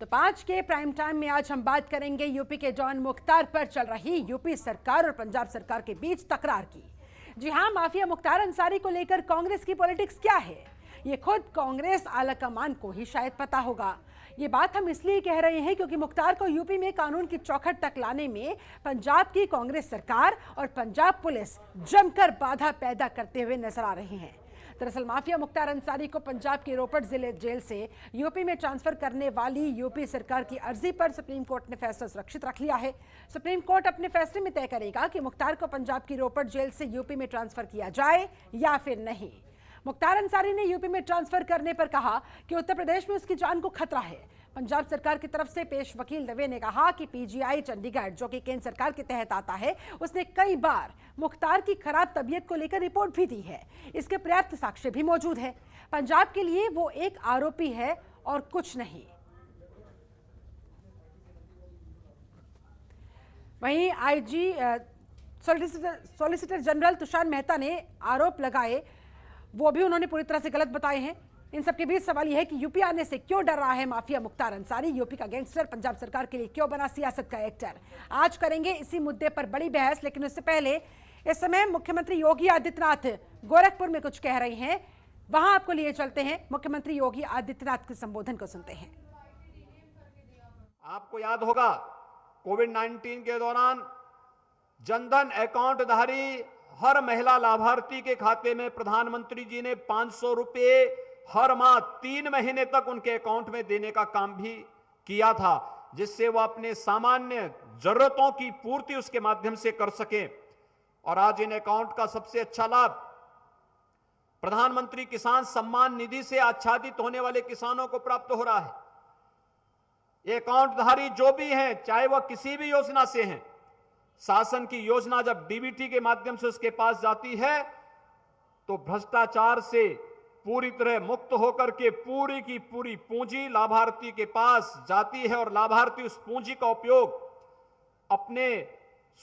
तो 5 के prime time में आज हम बात करेंगे यूपी के जॉन मुख्तार पर चल रही यूपी सरकार और पंजाब सरकार के बीच तकरार की। जी हां, माफिया मुख्तार अंसारी को लेकर कांग्रेस की पॉलिटिक्स क्या है, ये खुद कांग्रेस आलाकमान को ही शायद पता होगा। ये बात हम इसलिए कह रहे हैं क्योंकि मुख्तार को यूपी में कानून की चौखट तक लाने में पंजाब की कांग्रेस सरकार और पंजाब पुलिस जमकर बाधा पैदा करते हुए नजर आ रही हैं। दरअसल माफिया मुख्तार अंसारी को पंजाब के रोपड़ जिले जेल से यूपी में ट्रांसफर करने वाली यूपी सरकार की अर्जी पर सुप्रीम कोर्ट ने फैसला सुरक्षित रख लिया है। सुप्रीम कोर्ट अपने फैसले में तय करेगा कि मुख्तार को पंजाब की रोपड़ जेल से यूपी में ट्रांसफर किया जाए या फिर नहीं। मुख्तार अंसारी ने यूपी में ट्रांसफर करने पर कहा कि उत्तर प्रदेश में उसकी जान को खतरा है। पंजाब सरकार की तरफ से पेश वकील दवे ने कहा कि पीजीआई चंडीगढ़, जो कि केंद्र सरकार के तहत आता है, उसने कई बार मुख्तार की खराब तबीयत को लेकर रिपोर्ट भी दी है। इसके पर्याप्त साक्ष्य भी मौजूद है। पंजाब के लिए वो एक आरोपी है और कुछ नहीं। वहीं IG solicitor general Tushar Mehta ने आरोप लगाए, वो भी उन्होंने पूरी तरह से गलत बताए हैं। इन सबके बीच सवाल यह है कि यूपी आने से क्यों डर रहा है माफिया मुख्तार अंसारी। यूपी का गैंगस्टर पंजाब सरकार के लिए क्यों बना सियासत का एक्टर। आज करेंगे इसी मुद्दे पर बड़ी बहस, लेकिन उससे पहले इस समय मुख्यमंत्री योगी आदित्यनाथ गोरखपुर में कुछ कह रही हैं, वहां आपको लिए चलते हैं। मुख्यमंत्री योगी आदित्यनाथ के संबोधन को सुनते हैं। आपको याद होगा कोविड-19 के दौरान जनधन अकाउंट धारी हर महिला लाभार्थी के खाते में प्रधानमंत्री जी ने 500 रुपए हर माह 3 महीने तक उनके अकाउंट में देने का काम भी किया था, जिससे वो अपने सामान्य जरूरतों की पूर्ति उसके माध्यम से कर सके। और आज इन अकाउंट का सबसे अच्छा लाभ प्रधानमंत्री किसान सम्मान निधि से आच्छादित होने वाले किसानों को प्राप्त हो रहा है। ये अकाउंटधारी जो भी हैं, चाहे वह किसी भी योजना से हैं, शासन की योजना जब डीबीटी के माध्यम से उसके पास जाती है तो भ्रष्टाचार से पूरी तरह मुक्त होकर के पूरी की पूरी पूंजी लाभार्थी के पास जाती है और लाभार्थी उस पूंजी का उपयोग अपने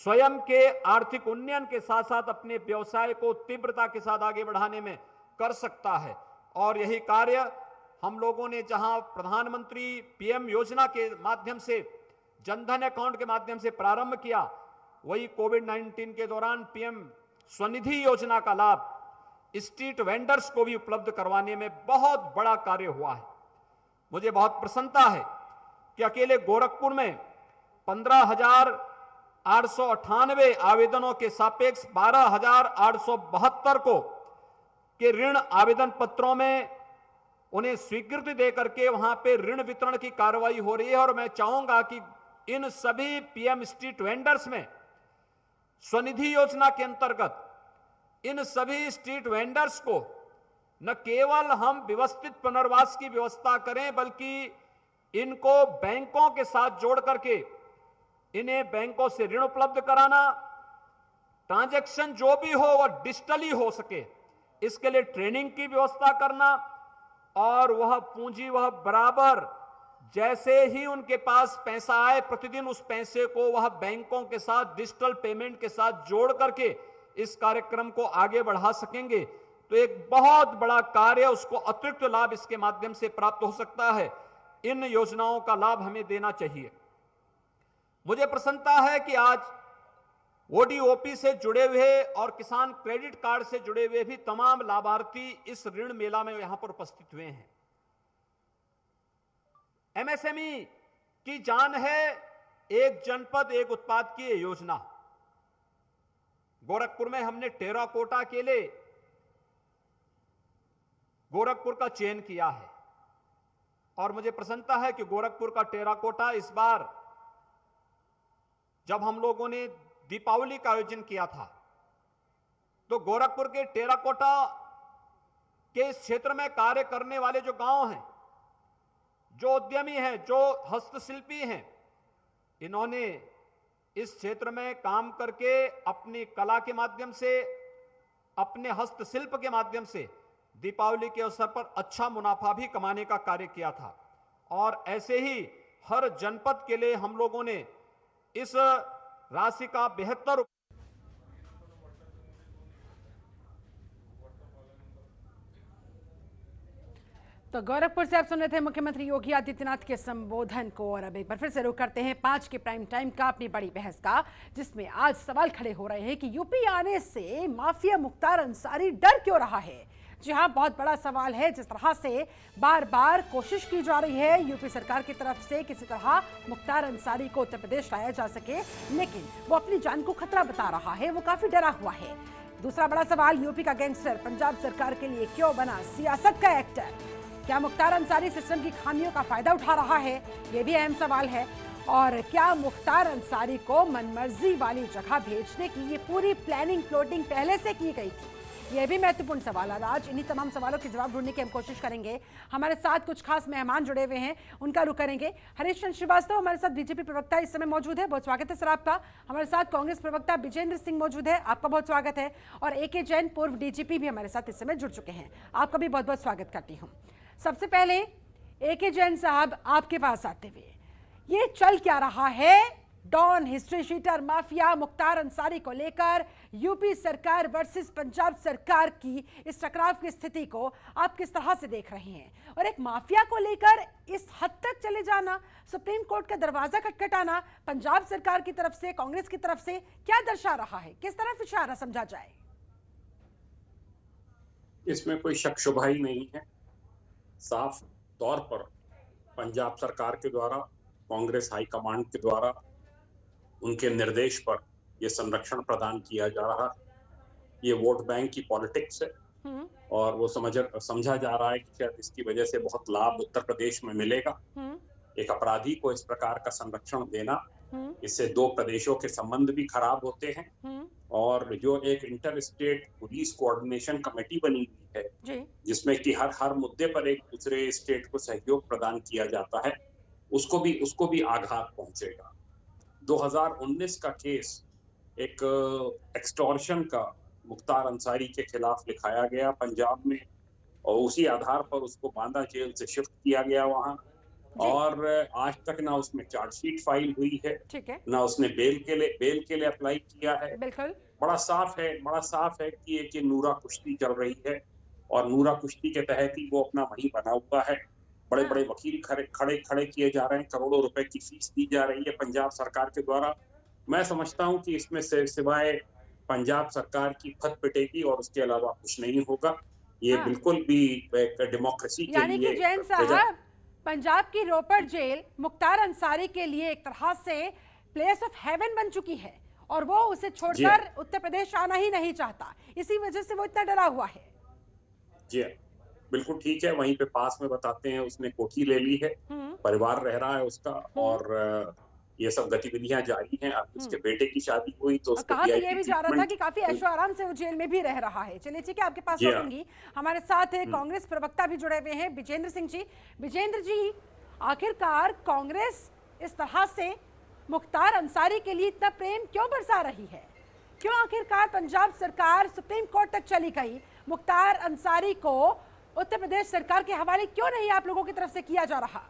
स्वयं के आर्थिक उन्नयन के साथ साथ अपने व्यवसाय को तीव्रता के साथ आगे बढ़ाने में कर सकता है। और यही कार्य हम लोगों ने जहां प्रधानमंत्री पीएम योजना के माध्यम से जनधन अकाउंट के माध्यम से प्रारंभ किया, वही कोविड-19 के दौरान पीएम स्वनिधि योजना का लाभ स्ट्रीट वेंडर्स को भी उपलब्ध करवाने में बहुत बड़ा कार्य हुआ है। मुझे बहुत प्रसन्नता है कि अकेले गोरखपुर में 15,898 आवेदनों के सापेक्ष 12,872 को के ऋण आवेदन पत्रों में उन्हें स्वीकृति देकर के वहां पे ऋण वितरण की कार्रवाई हो रही है। और मैं चाहूंगा कि इन सभी पीएम स्ट्रीट वेंडर्स में स्वनिधि योजना के अंतर्गत इन सभी स्ट्रीट वेंडर्स को न केवल हम व्यवस्थित पुनर्वास की व्यवस्था करें, बल्कि इनको बैंकों के साथ जोड़ करके इन्हें बैंकों से ऋण उपलब्ध कराना, ट्रांजैक्शन जो भी हो वह डिजिटली हो सके, इसके लिए ट्रेनिंग की व्यवस्था करना, और वह पूंजी वह बराबर जैसे ही उनके पास पैसा आए प्रतिदिन उस पैसे को वह बैंकों के साथ डिजिटल पेमेंट के साथ जोड़ करके इस कार्यक्रम को आगे बढ़ा सकेंगे तो एक बहुत बड़ा कार्य, उसको अतिरिक्त लाभ इसके माध्यम से प्राप्त हो सकता है। इन योजनाओं का लाभ हमें देना चाहिए। मुझे प्रसन्नता है कि आज ओडीओपी से जुड़े हुए और किसान क्रेडिट कार्ड से जुड़े हुए भी तमाम लाभार्थी इस ऋण मेला में यहां पर उपस्थित हुए हैं। एमएसएमई की जान है एक जनपद एक उत्पाद की योजना। गोरखपुर में हमने टेराकोटा के लिए गोरखपुर का चयन किया है और मुझे प्रसन्नता है कि गोरखपुर का टेराकोटा इस बार जब हम लोगों ने दीपावली का आयोजन किया था तो गोरखपुर के टेराकोटा के इस क्षेत्र में कार्य करने वाले जो गांव हैं, जो उद्यमी हैं, जो हस्तशिल्पी हैं, इन्होंने इस क्षेत्र में काम करके अपनी कला के माध्यम से, अपने हस्तशिल्प के माध्यम से दीपावली के अवसर पर अच्छा मुनाफा भी कमाने का कार्य किया था। और ऐसे ही हर जनपद के लिए हम लोगों ने इस राशि का 72। तो गोरखपुर से आप सुन रहे थे मुख्यमंत्री योगी आदित्यनाथ के संबोधन को। और अब एक बार फिर से रुख करते हैं 5 के प्राइम टाइम का अपनी बड़ी बहस का, जिसमें आज सवाल खड़े हो रहे हैं कि यूपी आने से माफिया मुख्तार अंसारी डर क्यों रहा है। जी हाँ, बहुत बड़ा सवाल है। जिस तरह से बार बार कोशिश की जा रही है यूपी सरकार की तरफ से किसी तरह मुख्तार अंसारी को उत्तर प्रदेश लाया जा सके, लेकिन वो अपनी जान को खतरा बता रहा है, वो काफी डरा हुआ है। दूसरा बड़ा सवाल, यूपी का गैंगस्टर पंजाब सरकार के लिए क्यों बना सियासत का एक्टर। क्या मुख्तार अंसारी सिस्टम की खामियों का फायदा उठा रहा है, ये भी अहम सवाल है। और क्या मुख्तार अंसारी को मनमर्जी वाली जगह भेजने की ये पूरी प्लानिंग प्लॉटिंग पहले से की गई थी, ये भी महत्वपूर्ण सवाल है। आज इन्हीं तमाम सवालों के जवाब ढूंढने की हम कोशिश करेंगे। हमारे साथ कुछ खास मेहमान जुड़े हुए हैं, उनका रुख करेंगे। हरीश चंद्र श्रीवास्तव हमारे साथ बीजेपी प्रवक्ता इस समय मौजूद है, बहुत स्वागत है सर आपका। हमारे साथ कांग्रेस प्रवक्ता विजेंद्र सिंह मौजूद है, आपका बहुत स्वागत है। और AK जैन पूर्व DGP भी हमारे साथ इस समय जुड़ चुके हैं, आपका भी बहुत बहुत स्वागत करती हूँ। सबसे पहले AK जैन साहब, आपके पास आते हुए, ये चल क्या रहा है don history sheeter mafia Mukhtar Ansari को लेकर यूपी सरकार वर्सेस पंजाब सरकार की इस टकराव की स्थिति को आप किस तरह से देख रहे हैं। और एक माफिया को लेकर इस हद तक चले जाना, सुप्रीम कोर्ट का दरवाजा खटखटाना पंजाब सरकार की तरफ से, कांग्रेस की तरफ से, क्या दर्शा रहा है, किस तरफ इशारा समझा जाए। इसमें कोई शक शुबा ही नहीं है। साफ तौर पर पंजाब सरकार के द्वारा, कांग्रेस हाईकमांड के द्वारा, उनके निर्देश पर यह संरक्षण प्रदान किया जा रहा है। ये वोट बैंक की पॉलिटिक्स है और वो समझा जा रहा है कि शायद इसकी वजह से बहुत लाभ उत्तर प्रदेश में मिलेगा। एक अपराधी को इस प्रकार का संरक्षण देना, इससे दो प्रदेशों के संबंध भी खराब होते हैं। और जो एक inter state police coordination committee बनी हुई है, जिसमें कि हर मुद्दे पर एक दूसरे स्टेट को सहयोग प्रदान किया जाता है, उसको भी आघात पहुंचेगा। 2019 का केस एक एक्सटॉर्शन का मुख्तार अंसारी के खिलाफ लिखाया गया पंजाब में, और उसी आधार पर उसको बांदा जेल से शिफ्ट किया गया वहां। और आज तक ना उसमें चार्जशीट फाइल हुई है, ना उसने बेल के लिए अप्लाई किया है। बिल्कुल बड़ा साफ है कि एक ये नूरा कुश्ती चल रही है, और नूरा कुश्ती के तहत ही वो अपना वहीं बना हुआ है। बड़े बड़े वकील खड़े किए जा रहे हैं, करोड़ों रुपए की फीस दी जा रही है पंजाब सरकार के द्वारा। मैं समझता हूं कि इसमें से सिवाय पंजाब सरकार की फट पिटेगी और उसके अलावा कुछ नहीं होगा। ये बिल्कुल भी एक डेमोक्रेसी के लिए, यानी कि जैन साहब, पंजाब की रोपड़ जेल मुख्तार अंसारी के लिए एक तरह से प्लेस ऑफ हेवन बन चुकी है, और वो उसे छोड़कर उत्तर प्रदेश आना ही नहीं चाहता, इसी वजह से वो इतना डरा हुआ है। जी बिल्कुल ठीक है। वहीं पे पास में बताते हैं उसने कोठी ले ली है, परिवार रह रहा है उसका, और ये सब गतिविधियां जारी हैं। अब उसके बेटे की शादी हुई तो कहा तो ये भी जा रहा था कि काफी ऐशो आराम से वो जेल में भी रह रहा है। चलिए ठीक है, आपके पास लौटूंगी। हमारे साथ कांग्रेस प्रवक्ता भी जुड़े हुए हैं, विजेंद्र सिंह जी। विजेंद्र जी, आखिरकार कांग्रेस इस तरह से मुख्तार अंसारी के लिए इतना प्रेम क्यों बरसा रही है? क्यों आखिरकार पंजाब सरकार सुप्रीम कोर्ट तक चली गई? मुख्तार अंसारी को उत्तर प्रदेश सरकार के हवाले क्यों नहीं आप लोगों की तरफ से किया जा रहा?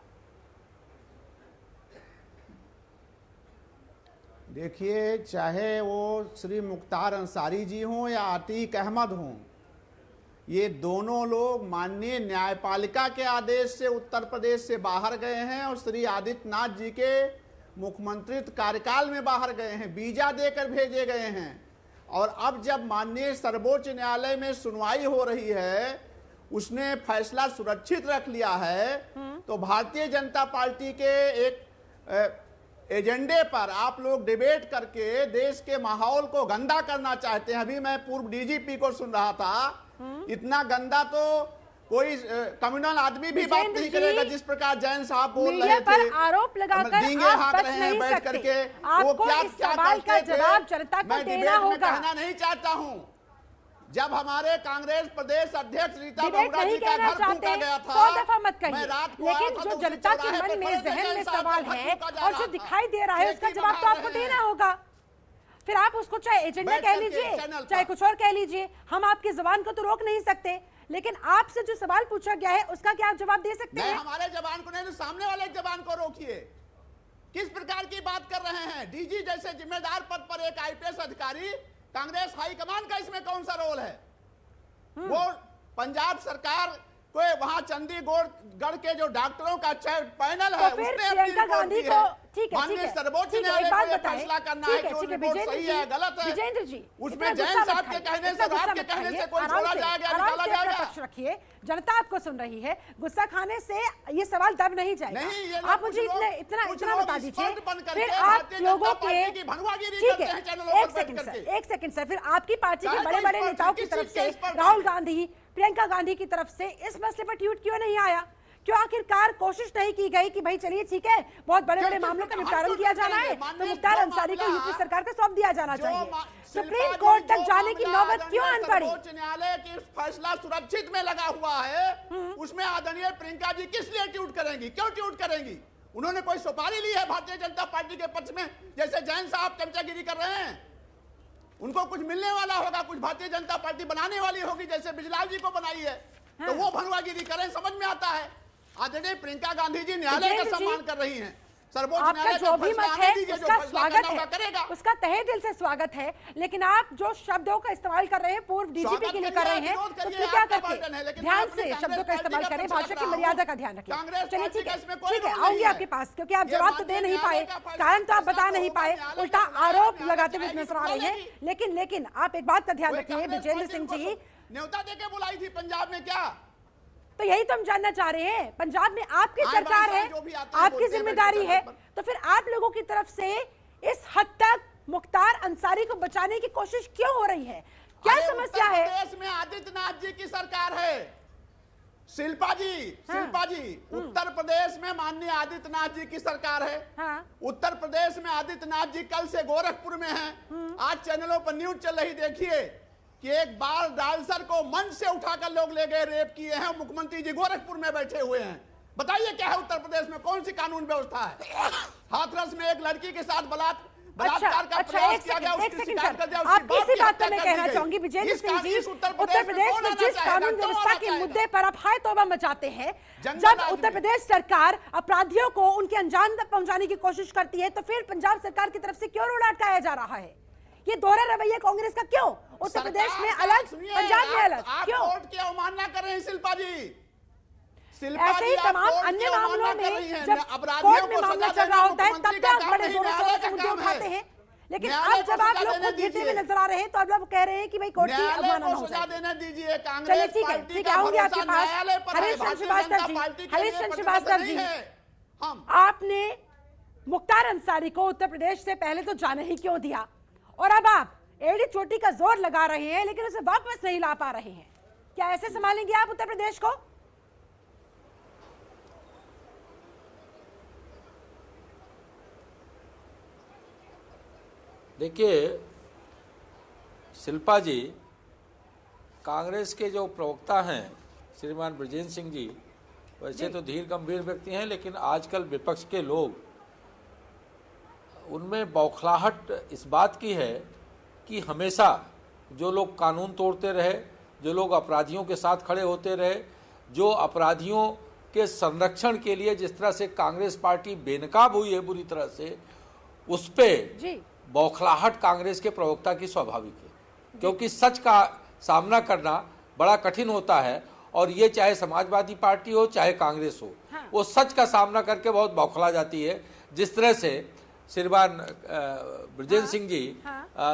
देखिए, चाहे वो श्री मुख्तार अंसारी जी हों या अतीक अहमद हों, ये दोनों लोग माननीय न्यायपालिका के आदेश से उत्तर प्रदेश से बाहर गए हैं, और श्री आदित्यनाथ जी के मुख्यमंत्री कार्यकाल में बाहर गए हैं, वीजा देकर भेजे गए हैं। और अब जब माननीय सर्वोच्च न्यायालय में सुनवाई हो रही है, उसने फैसला सुरक्षित रख लिया है, तो भारतीय जनता पार्टी के एक एजेंडे पर आप लोग डिबेट करके देश के माहौल को गंदा करना चाहते हैं। अभी मैं पूर्व DGP को सुन रहा था, इतना गंदा तो कोई कम्युनल आदमी भी बात नहीं करेगा जिस प्रकार जैन साहब बोल रहे थे, आरोप लगाकर आप बच नहीं बैठ करके। वो क्या सवाल का जवाब जनता को देना होगा। कहना नहीं चाहता हूं, जब हमारे कांग्रेस प्रदेश अध्यक्ष रीता बहुगुणा जी का घर फूंका गया था, 100 दफा मत कहिए, लेकिन जो जनता के मन में, जहन में सवाल है और जो दिखाई दे रहा है, उसका जवाब तो आपको देना होगा। फिर आप उसको चाहे एजेंडा कह लीजिए, चाहे कुछ और कह लीजिए, हम आपकी जुबान को तो रोक नहीं सकते, लेकिन आपसे जो सवाल पूछा गया है उसका क्या आप जवाब दे सकते हैं? हमारे जवान को नहीं, तो सामने वाले जवान को रोकिए। किस प्रकार की बात कर रहे हैं? DG जैसे जिम्मेदार पद पर एक IPS अधिकारी, कांग्रेस हाईकमान का इसमें कौन सा रोल है? वो पंजाब सरकार कोई वहां चंडीगढ़ के जो डॉक्टरों का पैनल है तो फिर उसने प्रियंका गांधी को ठीक है माननीय सर्वोच्च ठीक है, एक न्यायालय बात को ये बताएं, फैसला करना ठीक है कि वो ठीक है, रिपोर्ट विजेंद्र सही जी, है गलत है। विजेंद्र जी उसमें इतना जैन गुस्सा साहब मत के खाइए, कहने इतना से, गुस्सा रात के मत कहने खाइए, से कोई आराम छोड़ा से, जाएगा, आराम निकाला से अपना जाएगा। पक्ष रखिए, जनता आपको सुन रही है, गुस्सा खाने से ये सवाल दब नहीं जाएगा। नहीं, ये आप मुझे इतना बता दीजिए, फिर आप लोगों के ठीक है, एक सेकंड सर, फिर आपकी पार्टी के बड़े बड़े नेताओं की तरफ से, राहुल गांधी, प्रियंका गांधी की तरफ से इस मसले पर ट्वीट क्यों नहीं आया? क्यों आखिरकार कोशिश नहीं की गई कि भाई चलिए ठीक है, बहुत बड़े बड़े मामलों का निपटारा किया जाना है तो मुख्तार अंसारी को यूपी सरकार को सौंप दिया जाना चाहिए? सुप्रीम कोर्ट तक जाने की नौबत क्यों आन पड़ी? सर्वोच्च न्यायालय की फैसला सुरक्षित में लगा हुआ है, उसमें आदरणीय प्रियंका जी किस लिए ट्वीट करेंगी? क्यों ट्वीट करेंगी? उन्होंने कोई सुपारी ली है भारतीय जनता पार्टी के पक्ष में? जैसे जैन साहब चमचागिरी कर रहे हैं, उनको कुछ मिलने वाला होगा, कुछ भारतीय जनता पार्टी बनाने वाली होगी, जैसे बिजलाल जी को बनाई है, तो वो भनवागिरी करें, समझ में आता है। आदरणीय प्रियंका गांधी जी न्यायालय का सम्मान कर रही हैं, सर्वोच्च आपका न्यायालय जो भी मत है उसका स्वागत है, करेगा, उसका तहे दिल से स्वागत है, लेकिन आप जो शब्दों का इस्तेमाल कर रहे हैं पूर्व डीजीपी के लिए कर रहे हैं, तो कृपया करके ध्यान से शब्दों का इस्तेमाल करें, भाषा की मर्यादा का ध्यान रखें। चलिए ठीक है, आऊंगी आपके पास, क्योंकि आप जवाब तो दे नहीं पाए, कारण तो आप बता नहीं पाए, उल्टा आरोप लगाते हुए नजर आ रहे हैं। लेकिन आप एक बात का ध्यान रखिए विजेंद्र सिंह जी, न्योता देके बुलाई थी पंजाब में क्या? तो यही तो हम जानना चाह रहे हैं। पंजाब में आपकी सरकार है, आपकी जिम्मेदारी है, तो फिर आप लोगों की तरफ से इस हद तक मुख्तार अंसारी को बचाने की कोशिश क्यों हो रही है? क्या समस्या है? उत्तर प्रदेश में आदित्यनाथ जी की सरकार है, शिल्पा जी, उत्तर प्रदेश में माननीय आदित्यनाथ जी की सरकार है। हाँ। उत्तर प्रदेश में आदित्यनाथ जी कल से गोरखपुर में हैं। आज चैनलों पर न्यूज चल रही, देखिए कि एक बार डांसर को मंच से उठाकर लोग ले गए, रेप किए हैं, मुख्यमंत्री जी गोरखपुर में बैठे हुए हैं। बताइए क्या है उत्तर प्रदेश में, कौन सी कानून व्यवस्था है? हाथरस में एक लड़की के साथ बलात्कार का प्रयास किया गया, उसकी शिकायत कर दिया, आप इसी बात पर मैं कहना चाहूंगी विजेंद्र सिंह जी, उत्तर प्रदेश में जिस कानून व्यवस्था के मुद्दे पर आप हाय तौबा मचाते हैं, जब उत्तर प्रदेश सरकार अपराधियों को उनके अंजाम तक पहुंचाने की कोशिश करती है, तो फिर पंजाब सरकार की तरफ से क्यों रोड़ा अटकाया जा रहा है? ये दोहरा रवैया कांग्रेस का क्यों? उत्तर प्रदेश में अलग, पंजाब में अलग, क्यों? कोर्ट की अवमानना कर रहे हैं शिल्पा जी। ऐसे ही तमाम अन्य मामलों में जब कोर्ट में मामला चल रहा होता है तब तो बड़े जोरों शोरों से मुद्दे उठाते हैं, लेकिन अब जब आप लोग खुद गिरते हुए नजर आ रहे हैं तो अब लोग कह रहे हैं कि भाई कोर्ट की अवमानना हो जाएगी। चलिए ठीक है, आऊंगी आपके पास। हरीश श्रीवास्तव जी, आपने मुख्तार अंसारी को उत्तर प्रदेश से पहले तो जाने ही क्यों दिया, और अब आप एड़ी चोटी का जोर लगा रहे हैं लेकिन उसे वापस नहीं ला पा रहे हैं? क्या ऐसे संभालेंगे आप उत्तर प्रदेश को? देखिए शिल्पा जी, कांग्रेस के जो प्रवक्ता हैं श्रीमान ब्रजेंद्र सिंह जी, वैसे तो धीर गंभीर व्यक्ति हैं, लेकिन आजकल विपक्ष के लोग, उनमें बौखलाहट इस बात की है कि हमेशा जो लोग कानून तोड़ते रहे, जो लोग अपराधियों के साथ खड़े होते रहे, जो अपराधियों के संरक्षण के लिए जिस तरह से कांग्रेस पार्टी बेनकाब हुई है बुरी तरह से, उस पे बौखलाहट कांग्रेस के प्रवक्ता की स्वाभाविक है, क्योंकि सच का सामना करना बड़ा कठिन होता है, और ये चाहे समाजवादी पार्टी हो चाहे कांग्रेस हो, वो सच का सामना करके बहुत बौखला जाती है। जिस तरह से श्रीमान ब्रजेंद्र सिंह जी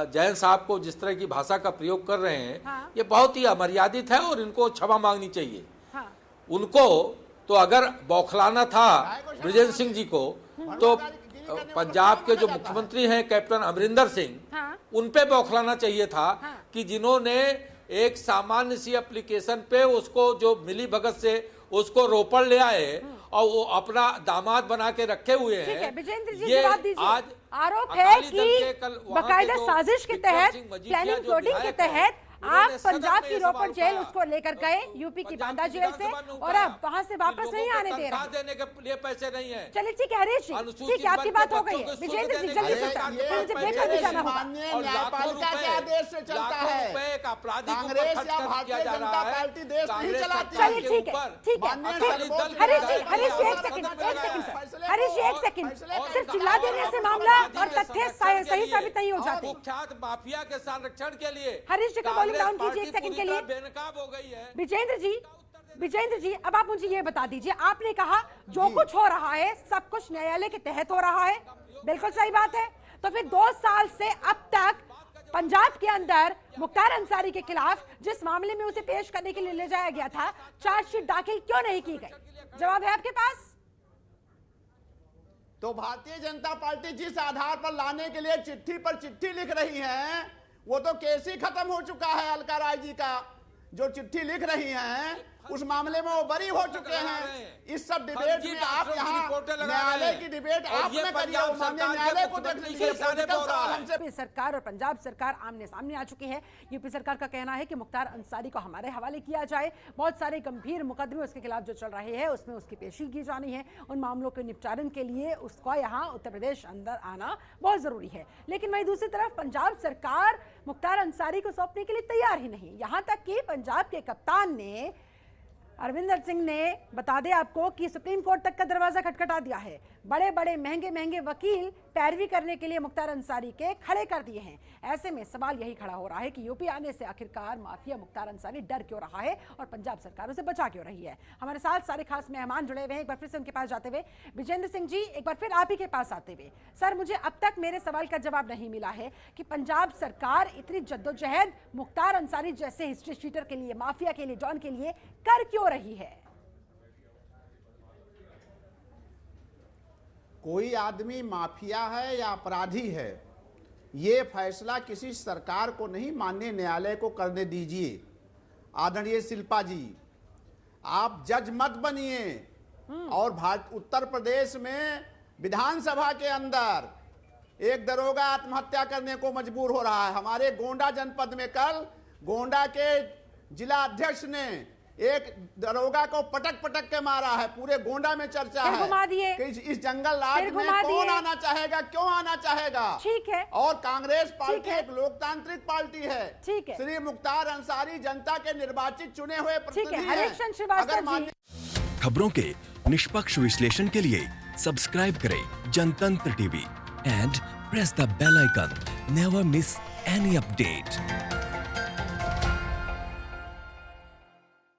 जैन साहब को जिस तरह की भाषा का प्रयोग कर रहे हैं, ये बहुत ही अमर्यादित है और इनको क्षमा मांगनी चाहिए। उनको तो अगर बौखलाना था ब्रजेंद्र सिंह जी को, तो पंजाब के जो मुख्यमंत्री हैं कैप्टन अमरिंदर सिंह, उन पे बौखलाना चाहिए था कि जिन्होंने एक सामान्य सी एप्लीकेशन पे उसको जो मिली भगत से उसको रोपड़ ले आए और वो अपना दामाद बना के रखे हुए हैं। ये आज आरोप है कि बकायदा साजिश के तहत, प्लानिंग प्लॉटिंग के तहत आप पंजाब की रोपड़ जेल उसको लेकर गए, यूपी की बांदा जेल से, और अब वहां से वापस नहीं आने दे रहे। देने के लिए पैसे नहीं है। चलिए ठीक है हरीश जी, ठीक है आपकी बात हो गई है। विजेंद्र जी जल्दी से मुझे ब्रेक पर भी जाना होगा। न्यायपालिका के आदेश से चलता है, कांग्रेस या भारतीय जनता पार्टी देश नहीं चलाती। चलिए ठीक है, ठीक है हरीश जी एक सेकंड हरीश जी एक सेकंड, सिर्फ चिल्ला देने से मामला और तथ्य सही साबित नहीं हो जाते। कुख्यात माफिया के संरक्षण के लिए हरीश जी का वॉल्यूम डाउन कीजिए एक सेकंड के लिए। बेनकाब हो गई है। विजेंद्र जी विजेंद्र जी, अब आप मुझे ये बता दीजिए, आपने कहा जो कुछ हो रहा है सब कुछ न्यायालय के तहत हो रहा है, बिल्कुल सही बात है। तो फिर 2 साल से अब तक पंजाब के अंदर मुख्तार अंसारी के खिलाफ जिस मामले में उसे पेश करने के लिए ले जाया गया था, चार्जशीट दाखिल क्यों नहीं की गई? जवाब है आपके पास? तो भारतीय जनता पार्टी जिस आधार पर लाने के लिए चिट्ठी पर चिट्ठी लिख रही है, वो तो केस ही खत्म हो चुका है। अलका राय जी का जो चिट्ठी लिख रही हैं, उस मामले में वो बरी हो चुके हैं। इस सब डिबेट में आप यहाँ न्यायालय की डिबेट आप न करिए, वो माननीय न्यायालय को देख लीजिए। यूपी सरकार और पंजाब सरकार आमने सामने आ चुकी है। यूपी सरकार का कहना है कि मुख्तार अंसारी को हमारे हवाले किया जाए। बहुत सारे गंभीर मुकदमे उसके खिलाफ जो चल रहे हैं उसमें उसकी पेशी की जानी है। उन मामलों के निपटारण के लिए उसका यहाँ उत्तर प्रदेश अंदर आना बहुत जरूरी है। लेकिन वहीं दूसरी तरफ पंजाब सरकार मुख्तार अंसारी को सौंपने के लिए तैयार ही नहीं। यहाँ तक कि पंजाब के कप्तान ने, अरविंदर सिंह ने, बता दें आपको कि सुप्रीम कोर्ट तक का दरवाजा खटखटा दिया है। बड़े बड़े महंगे महंगे वकील पैरवी करने के लिए मुख्तार अंसारी के खड़े कर दिए हैं। ऐसे में सवाल यही खड़ा हो रहा है कि यूपी आने से आखिरकार माफिया मुख्तार अंसारी डर क्यों रहा है और पंजाब सरकार उसे बचा क्यों रही है। हमारे साथ सारे खास मेहमान जुड़े हुए हैं। एक बार फिर से उनके पास जाते हुए विजेंद्र सिंह जी, एक बार फिर आप ही के पास आते हुए, सर मुझे अब तक मेरे सवाल का जवाब नहीं मिला है कि पंजाब सरकार इतनी जद्दोजहद मुख्तार अंसारी जैसे हिस्ट्री शीटर के लिए, माफिया के लिए, डॉन के लिए कर क्यों रही है। कोई आदमी माफिया है या अपराधी है, ये फैसला किसी सरकार को नहीं, माननीय न्यायालय को करने दीजिए। आदरणीय शिल्पा जी, आप जज मत बनिए। और उत्तर प्रदेश में विधानसभा के अंदर एक दरोगा आत्महत्या करने को मजबूर हो रहा है। हमारे गोंडा जनपद में कल गोंडा के जिला अध्यक्ष ने एक दरोगा को पटक पटक के मारा है। पूरे गोंडा में चर्चा है कि इस जंगल राज में कौन आना चाहेगा, क्यों आना चाहेगा। ठीक है। और कांग्रेस पार्टी एक लोकतांत्रिक पार्टी है। ठीक है। श्री मुख्तार अंसारी जनता के निर्वाचित चुने हुए प्रतिनिधि हैं। खबरों के निष्पक्ष विश्लेषण के लिए सब्सक्राइब करें Jantantra TV and press the bell icon. Never miss any update.